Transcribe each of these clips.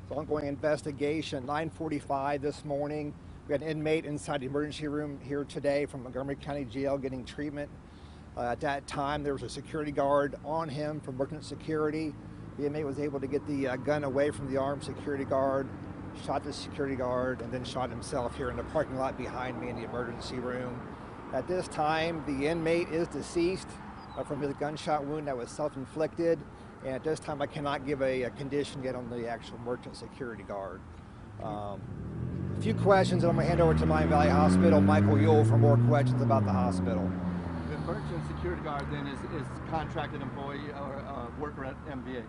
It's ongoing investigation. 9:45 this morning, we had an inmate inside the emergency room here today from Montgomery County Jail getting treatment. At that time, there was a security guard on him for emergency security. The inmate was able to get the gun away from the armed security guard, shot the security guard, and then shot himself here in the parking lot behind me in the emergency room. At this time, the inmate is deceased from his gunshot wound that was self-inflicted. And at this time, I cannot give a condition yet on the actual emergency security guard. A few questions, and I'm going to hand over to Miami Valley Hospital, Michael Ewell, for more questions about the hospital. The emergency security guard then is contracted employee or worker at MVH?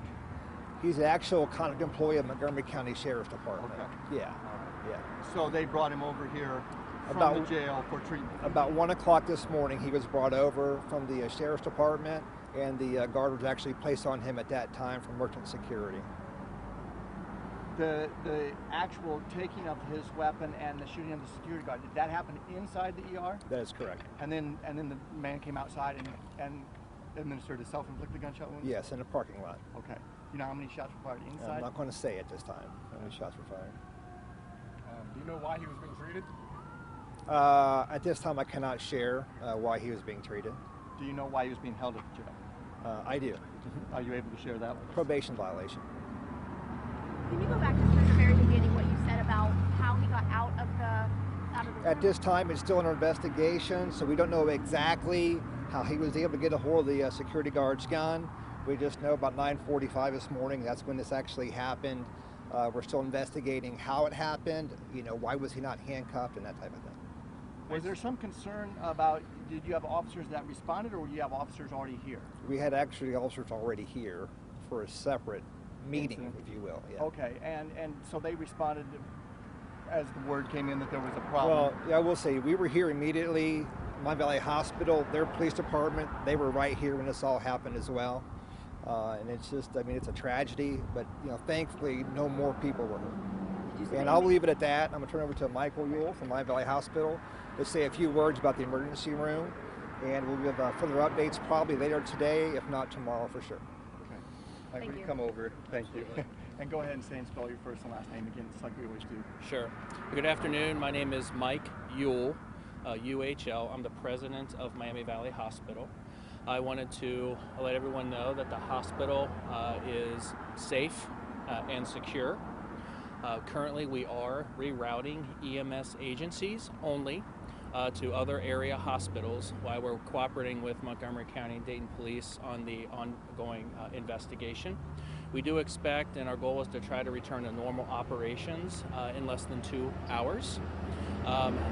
He's an actual contract employee of Montgomery County Sheriff's Department. Okay. Yeah. Yeah. So they brought him over here from the jail for treatment? About 1 o'clock this morning, he was brought over from the Sheriff's Department, and the guard was actually placed on him at that time for emergency security. The actual taking of his weapon and the shooting of the security guard, did that happen inside the ER? That is correct. And then the man came outside and administered a self-inflicted gunshot wound? Yes, in the parking lot. Okay. Do you know how many shots were fired inside? I'm not going to say at this time how many shots were fired. Do you know why he was being treated? At this time, I cannot share why he was being treated. Do you know why he was being held at the jail? I do. Are you able to share that with us? Probation violation. Can you go back to the very beginning, what you said about how he got out of the room? At this time, it's still under investigation, so we don't know exactly how he was able to get a hold of the security guard's gun. We just know about 9:45 this morning, that's when this actually happened. We're still investigating how it happened, why was he not handcuffed and that type of thing. Was there some concern about, did you have officers that responded, or did you have officers already here? We had actually officers already here for a separate meeting, incident, if you will. Yeah. Okay, and so they responded as the word came in that there was a problem? Well, yeah, I will say, we were here immediately. Miami Valley Hospital, their police department, they were right here when this all happened as well. And it's just, it's a tragedy, but, thankfully, no more people were hurt. And I'll leave it at that. I'm going to turn over to Michael Ewell from Miami Valley Hospital to say a few words about the emergency room, and we'll give further updates probably later today, if not tomorrow for sure. Okay. Thank you. Come over. Thank you. And go ahead and say and spell your first and last name again, just like we always do. Sure. Good afternoon. My name is Mike Ewell, UHL. I'm the president of Miami Valley Hospital. I wanted to let everyone know that the hospital is safe and secure. Currently, we are rerouting EMS agencies only to other area hospitals while we're cooperating with Montgomery County and Dayton Police on the ongoing investigation. We do expect, and our goal is to try to return to normal operations in less than 2 hours.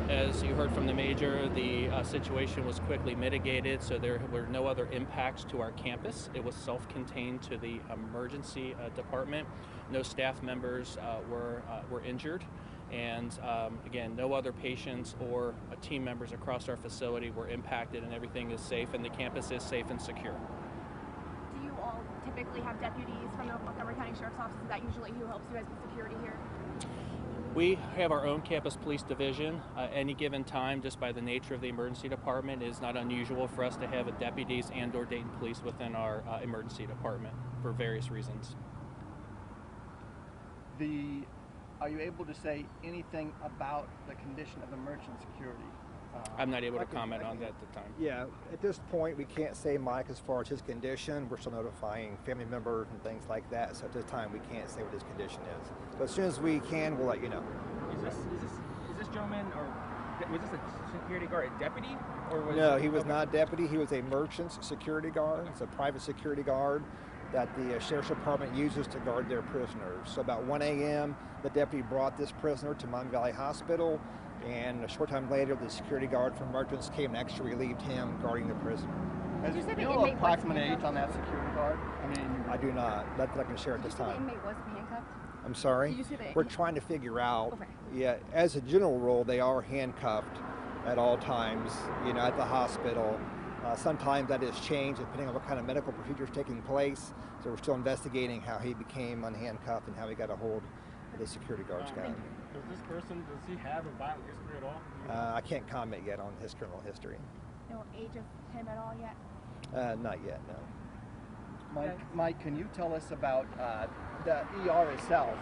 As you heard from the major, the situation was quickly mitigated, so there were no other impacts to our campus. It was self-contained to the emergency department. No staff members were injured, and again, no other patients or team members across our facility were impacted, and everything is safe, and the campus is safe and secure. Do you all typically have deputies from the Montgomery County Sheriff's Office? Is that usually who helps you guys with security here? We have our own campus police division. Any given time, just by the nature of the emergency department, it is not unusual for us to have deputies and/or Dayton Police within our emergency department for various reasons. Are you able to say anything about the condition of emergency security? I'm not able to comment on that at the time. Yeah, at this point, we can't say, Mike, as far as his condition. We're still notifying family members and things like that, so at this time, we can't say what his condition is. But as soon as we can, we'll let you know. Is this gentleman, or was this a security guard, a deputy? Or was No, he was not a deputy. He was a merchant security guard. It's a private security guard that the Sheriff's Department uses to guard their prisoners. So about 1 a.m., the deputy brought this prisoner to Miami Valley Hospital, and a short time later, the security guard from Merchants came and actually relieved him guarding the prisoner. Do you know approximate age on that security guard? I do not. Not that I can share at this time. The inmate was handcuffed? I'm sorry? Did you say that? We're trying to figure out. Okay. Yeah, as a general rule, they are handcuffed at all times, at the hospital. Sometimes that is changed depending on what kind of medical procedure is taking place. So we're still investigating how he became unhandcuffed and how he got a hold of the security guard's gun. Does he have a violent history at all? I can't comment yet on his criminal history. No age of him at all yet? Not yet, no. Mike, can you tell us about the ER itself?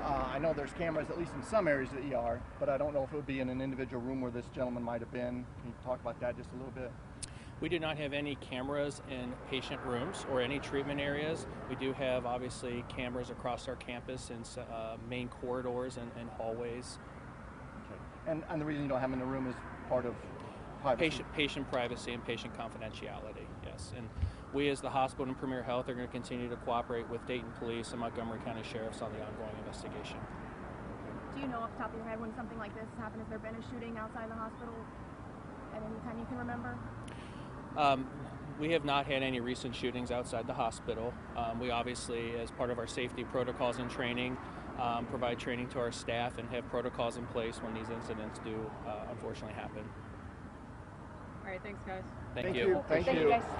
I know there's cameras, at least in some areas of the ER, but I don't know if it would be in an individual room where this gentleman might have been. Can you talk about that just a little bit? We do not have any cameras in patient rooms or any treatment areas. We do have, obviously, cameras across our campus in main corridors and hallways. Okay. And the reason you don't have them in the room is part of privacy? Patient privacy and patient confidentiality, yes. And we as the hospital and Premier Health are going to continue to cooperate with Dayton Police and Montgomery County Sheriffs on the ongoing investigation. Do you know off the top of your head when something like this has happened? Has there been a shooting outside the hospital at any time you can remember? We have not had any recent shootings outside the hospital. We obviously, as part of our safety protocols and training, provide training to our staff and have protocols in place when these incidents do unfortunately happen. All right, thanks, guys. Thank you. Thank Thank you, you. guys. Thanks.